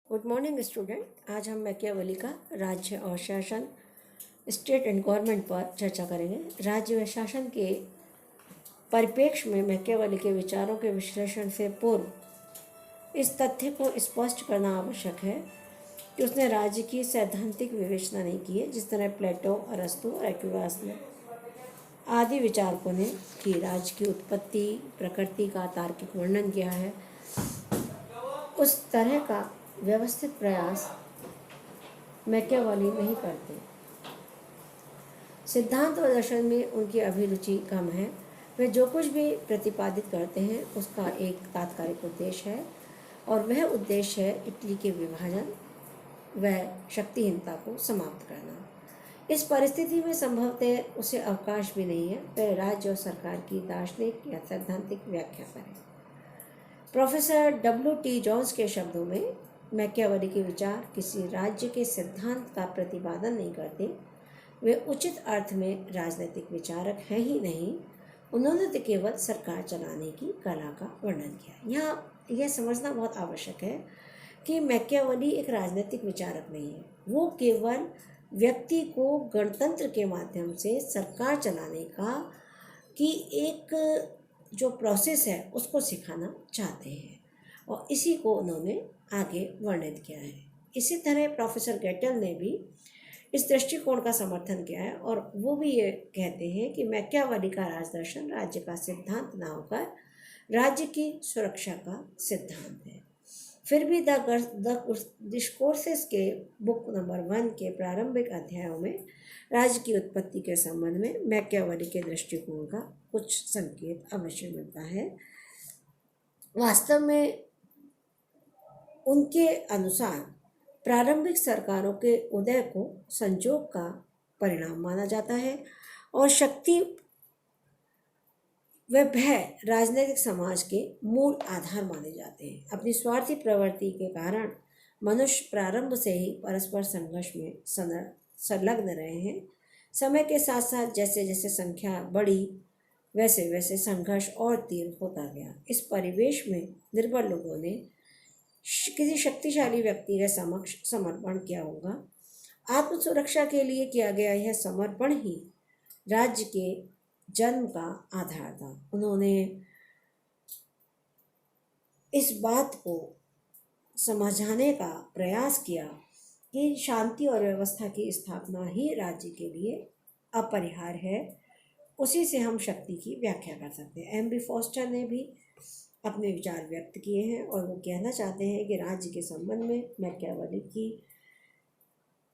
Good morning student. आज हम Machiavelli का राज्य और शासन स्टेट एंड गवर्नमेंट पर चर्चा करेंगे। राज्य व शासन के परिप्रेक्ष्य में मैकियावेली के विचारों के विश्लेषण से पूर्व इस तथ्य को स्पष्ट करना आवश्यक है कि उसने राज्य की सैद्धांतिक विवेचना नहीं की है जिस तरह प्लेटो, अरस्तु और एक्विलास ने आदि विचारकों ने की। राज्य की उत्पत्ति, प्रकृति का तार्किक वर्णन किया है। उस तरह का व्यवस्थित प्रयास मैकियावेली नहीं करते। सिद्धांत और दर्शन में उनकी अभिरुचि कम है। वे जो कुछ भी प्रतिपादित करते हैं उसका एक तात्कालिक उद्देश्य है और वह उद्देश्य है इटली के विभाजन व शक्तिहीनता को समाप्त करना। इस परिस्थिति में संभवतः उसे अवकाश भी नहीं है वह राज्य और सरकार की दार्शनिक या सैद्धांतिक व्याख्या करें। Professor W.T. जॉन्स के शब्दों में, मैकियावेली के विचार किसी राज्य के सिद्धांत का प्रतिपादन नहीं करते। वे उचित अर्थ में राजनीतिक विचारक हैं ही नहीं, उन्होंने तो केवल सरकार चलाने की कला का वर्णन किया। यहाँ यह समझना बहुत आवश्यक है कि मैकियावेली एक राजनीतिक विचारक नहीं है। वो केवल व्यक्ति को गणतंत्र के माध्यम से सरकार चलाने का की एक जो प्रोसेस है उसको सिखाना चाहते हैं और इसी को उन्होंने आगे वर्णित किया है। इसी तरह प्रोफेसर गेटल ने भी इस दृष्टिकोण का समर्थन किया है और वो भी ये कहते हैं कि मैकियावेली का राजदर्शन राज्य का सिद्धांत ना होकर राज्य की सुरक्षा का सिद्धांत है। फिर भी द डिस्कोर्सेस के बुक नंबर 1 के प्रारंभिक अध्यायों में राज्य की उत्पत्ति के संबंध में मैकियावेली के दृष्टिकोण का कुछ संकेत अवश्य मिलता है। वास्तव में उनके अनुसार प्रारंभिक सरकारों के उदय को संजोग का परिणाम माना जाता है और शक्ति व भय राजनीतिक समाज के मूल आधार माने जाते हैं। अपनी स्वार्थी प्रवृत्ति के कारण मनुष्य प्रारंभ से ही परस्पर संघर्ष में संलग्न रहे हैं। समय के साथ साथ जैसे जैसे संख्या बढ़ी वैसे वैसे संघर्ष और तीव्र होता गया। इस परिवेश में निर्बल लोगों ने किसी शक्तिशाली व्यक्ति के समक्ष समर्पण किया होगा। आत्मसुरक्षा के लिए किया गया यह समर्पण ही राज्य के जन्म का आधार था। उन्होंने इस बात को समझाने का प्रयास किया कि शांति और व्यवस्था की स्थापना ही राज्य के लिए अपरिहार्य है। उसी से हम शक्ति की व्याख्या कर सकते हैं। M.B. फॉस्टर ने भी अपने विचार व्यक्त किए हैं और वो कहना चाहते हैं कि राज्य के संबंध में मैकियावेली की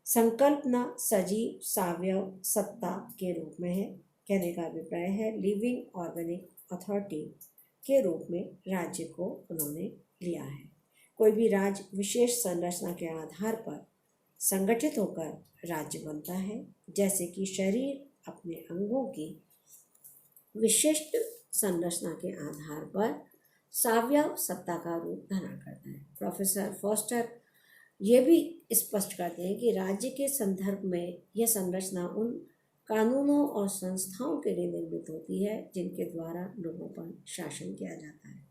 संकल्पना सजीव सावयव सत्ता के रूप में है। कहने का अभिप्राय है लिविंग ऑर्गेनिक अथॉरिटी के रूप में राज्य को उन्होंने लिया है। कोई भी राज्य विशेष संरचना के आधार पर संगठित होकर राज्य बनता है, जैसे कि शरीर अपने अंगों की विशिष्ट संरचना के आधार पर सावयव सत्ता का रूप धारण करता है। प्रोफेसर फॉस्टर ये भी स्पष्ट करते हैं कि राज्य के संदर्भ में यह संरचना उन कानूनों और संस्थाओं के लिए निर्मित होती है जिनके द्वारा लोगों पर शासन किया जाता है।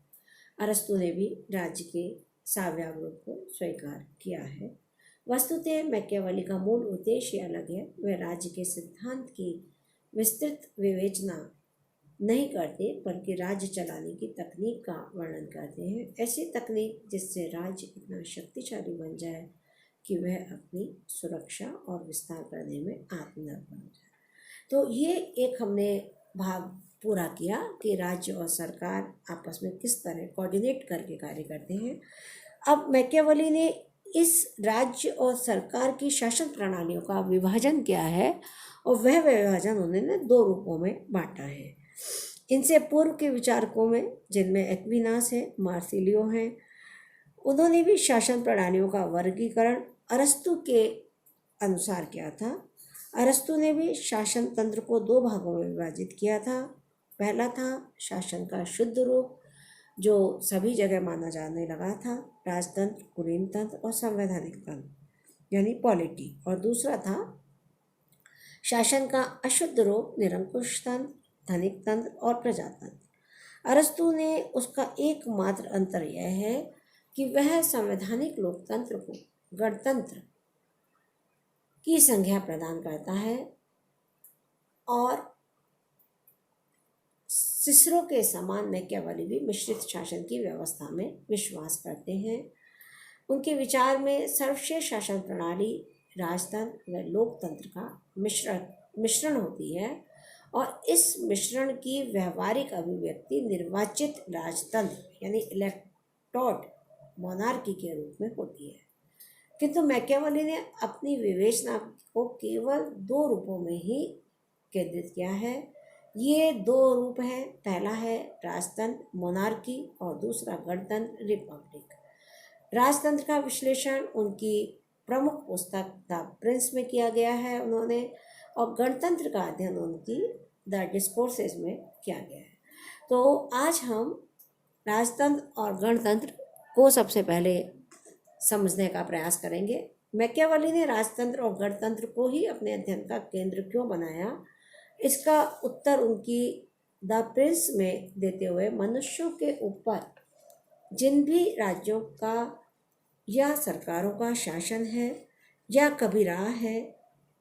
अरस्तु ने भी राज्य के सावयव रूप को स्वीकार किया है। वस्तुतः मैकियावेली का मूल उद्देश्य अलग है। वह राज्य के सिद्धांत की विस्तृत विवेचना नहीं करते बल्कि राज्य चलाने की तकनीक का वर्णन करते हैं। ऐसी तकनीक जिससे राज्य इतना शक्तिशाली बन जाए कि वह अपनी सुरक्षा और विस्तार करने में आत्मनिर्भर हो जाए। तो ये एक हमने भाग पूरा किया कि राज्य और सरकार आपस में किस तरह कोऑर्डिनेट करके कार्य करते हैं। अब मैकियावेली ने इस राज्य और सरकार की शासन प्रणालियों का विभाजन किया है और वह विभाजन उन्होंने 2 रूपों में बांटा है। इनसे पूर्व के विचारकों में, जिनमें एक्विनास है, मार्सिलियो हैं, उन्होंने भी शासन प्रणालियों का वर्गीकरण अरस्तु के अनुसार किया था। अरस्तु ने भी शासन तंत्र को 2 भागों में विभाजित किया था। पहला था शासन का शुद्ध रूप जो सभी जगह माना जाने लगा था, राजतंत्र, कुलीन तंत्र और संवैधानिक तंत्र यानी पॉलिटी। और दूसरा था शासन का अशुद्ध रूप, निरंकुश तंत्र, धनिक तंत्र और प्रजातंत्र। अरस्तु ने उसका एकमात्र अंतर यह है कि वह संवैधानिक लोकतंत्र को गणतंत्र की संज्ञा प्रदान करता है और सिसरो के समान मैकियावेली भी मिश्रित शासन की व्यवस्था में विश्वास करते हैं। उनके विचार में सर्वश्रेष्ठ शासन प्रणाली राजतंत्र व लोकतंत्र का मिश्रण होती है और इस मिश्रण की व्यवहारिक अभिव्यक्ति निर्वाचित राजतंत्र यानी इलेक्टोड मोनार्की के रूप में होती है। किंतु मैकियावेली ने अपनी विवेचना को केवल दो रूपों में ही केंद्रित किया है। ये दो रूप हैं, पहला है राजतंत्र मोनार्की और दूसरा गणतंत्र रिपब्लिक। राजतंत्र का विश्लेषण उनकी प्रमुख पुस्तक द प्रिंस में किया गया है उन्होंने, और गणतंत्र का अध्ययन उनकी द डिस्कोर्सेस में किया गया है। तो आज हम राजतंत्र और गणतंत्र को सबसे पहले समझने का प्रयास करेंगे। मैकियावेली ने राजतंत्र और गणतंत्र को ही अपने अध्ययन का केंद्र क्यों बनाया, इसका उत्तर उनकी द प्रिंस में देते हुए मनुष्यों के ऊपर जिन भी राज्यों का या सरकारों का शासन है या कभी रहा है,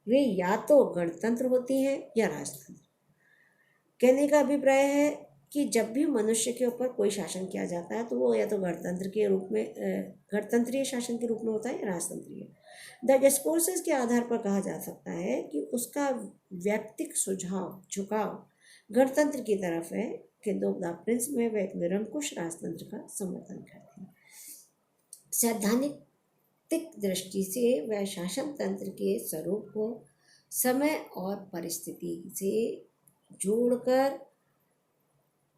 वे या तो गणतंत्र होती हैं या राजतंत्र। कहने का अभिप्राय है कि जब भी मनुष्य के ऊपर कोई शासन किया जाता है तो वो या तो गणतंत्र के रूप में गणतंत्रीय शासन के रूप में होता है या राजतंत्रीय। द डिस्कोर्सेस के आधार पर कहा जा सकता है कि उसका व्यक्तिक झुकाव गणतंत्र की तरफ है, किंतु द प्रिंस में वह एक निरंकुश राजतंत्र का समर्थन करते हैं। सैद्धांतिक दृष्टि से वह शासन तंत्र के स्वरूप को समय और परिस्थिति से जोड़कर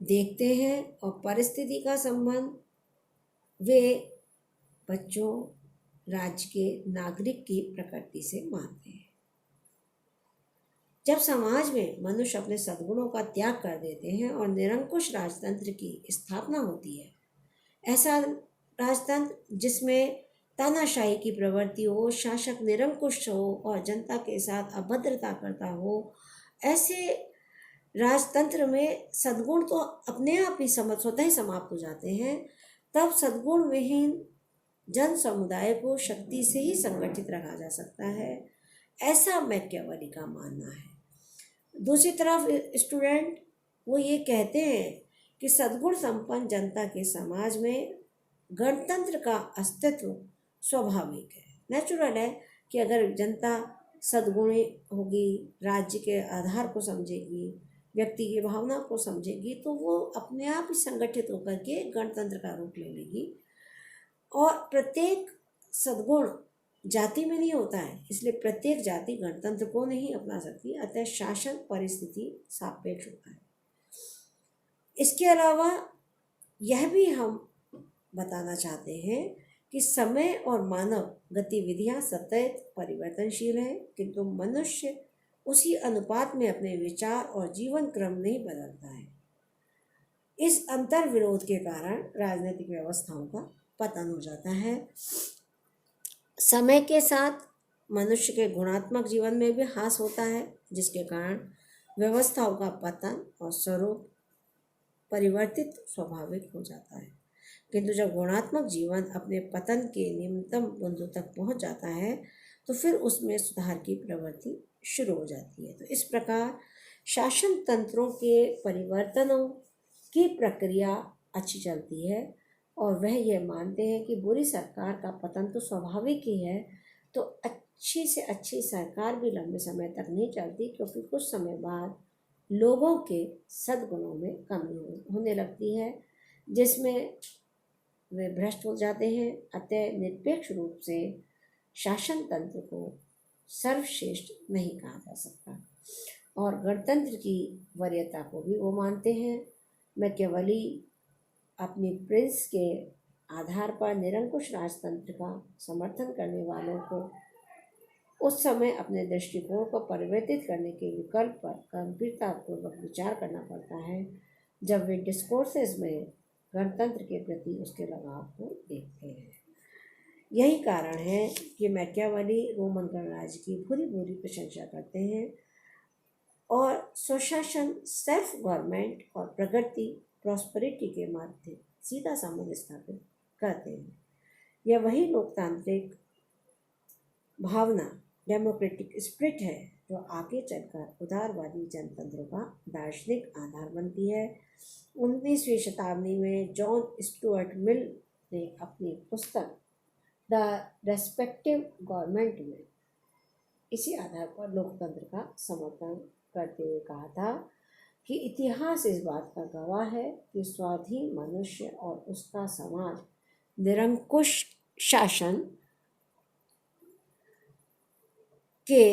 देखते हैं और परिस्थिति का संबंध वे बच्चों राज्य के नागरिक की प्रकृति से मानते हैं। जब समाज में मनुष्य अपने सद्गुणों का त्याग कर देते हैं और निरंकुश राजतंत्र की स्थापना होती है, ऐसा राजतंत्र जिसमें तानाशाही की प्रवृत्ति हो, शासक निरंकुश हो और जनता के साथ अभद्रता करता हो, ऐसे राजतंत्र में सद्गुण तो अपने आप ही स्वतः ही समाप्त हो जाते हैं। तब सद्गुण विहीन जन समुदाय को शक्ति से ही संगठित रखा जा सकता है, ऐसा मैकियावेली का मानना है। दूसरी तरफ स्टूडेंट वो ये कहते हैं कि सद्गुण संपन्न जनता के समाज में गणतंत्र का अस्तित्व स्वाभाविक है, नेचुरल है कि अगर जनता सद्गुणी होगी, राज्य के आधार को समझेगी, व्यक्ति की भावना को समझेगी, तो वो अपने आप ही संगठित होकर के गणतंत्र का रूप ले लेगी। और प्रत्येक सद्गुण जाति में नहीं होता है, इसलिए प्रत्येक जाति गणतंत्र को नहीं अपना सकती, अतः शासन परिस्थिति सापेक्ष होता है। इसके अलावा यह भी हम बताना चाहते हैं कि समय और मानव गतिविधियां सतत परिवर्तनशील हैं, किंतु मनुष्य उसी अनुपात में अपने विचार और जीवन क्रम नहीं बदलता है। इस अंतर विरोध के कारण राजनीतिक व्यवस्थाओं का पतन हो जाता है। समय के साथ मनुष्य के गुणात्मक जीवन में भी ह्रास होता है, जिसके कारण व्यवस्थाओं का पतन और स्वरूप परिवर्तित स्वाभाविक हो जाता है। किंतु जब गुणात्मक जीवन अपने पतन के निम्नतम बिंदु तक पहुंच जाता है तो फिर उसमें सुधार की प्रवृत्ति शुरू हो जाती है। तो इस प्रकार शासन तंत्रों के परिवर्तनों की प्रक्रिया अच्छी चलती है और वह यह मानते हैं कि बुरी सरकार का पतन तो स्वाभाविक ही है, तो अच्छी से अच्छी सरकार भी लंबे समय तक नहीं चलती, क्योंकि कुछ समय बाद लोगों के सद्गुणों में कमी होने लगती है, जिसमें वे भ्रष्ट हो जाते हैं। अतः निरपेक्ष रूप से शासन तंत्र को सर्वश्रेष्ठ नहीं कहा जा सकता और गणतंत्र की वरीयता को भी वो मानते हैं। मैकियावेली अपनी प्रिंस के आधार पर निरंकुश राजतंत्र का समर्थन करने वालों को उस समय अपने दृष्टिकोण को परिवर्तित करने के विकल्प पर गंभीरतापूर्वक विचार करना पड़ता है, जब वे डिस्कोर्सेस में गणतंत्र के प्रति उसके लगाव को देखते हैं। यही कारण है कि मैकियावेली रोमन गणराज्य की भूरी प्रशंसा करते हैं और स्वशासन सेल्फ गवर्नमेंट और प्रगति प्रॉस्पेरिटी के माध्यम सीधा संबंध स्थापित करते हैं। यह वही लोकतांत्रिक भावना, डेमोक्रेटिक स्पिरिट है जो आगे चलकर उदारवादी जनतंत्रों का दार्शनिक आधार बनती है। 19वीं शताब्दी में जॉन स्टुअर्ट मिल ने अपनी पुस्तक द रेस्पेक्टिव गवर्नमेंट में इसी आधार पर लोकतंत्र का समर्थन करते हुए कहा था कि इतिहास इस बात का गवाह है कि स्वाधीन मनुष्य और उसका समाज निरंकुश शासन के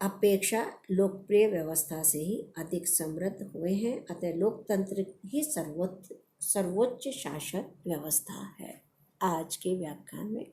अपेक्षा लोकप्रिय व्यवस्था से ही अधिक समृद्ध हुए हैं। अतः लोकतंत्र ही सर्वोच्च शासन व्यवस्था है। आज के व्याख्यान में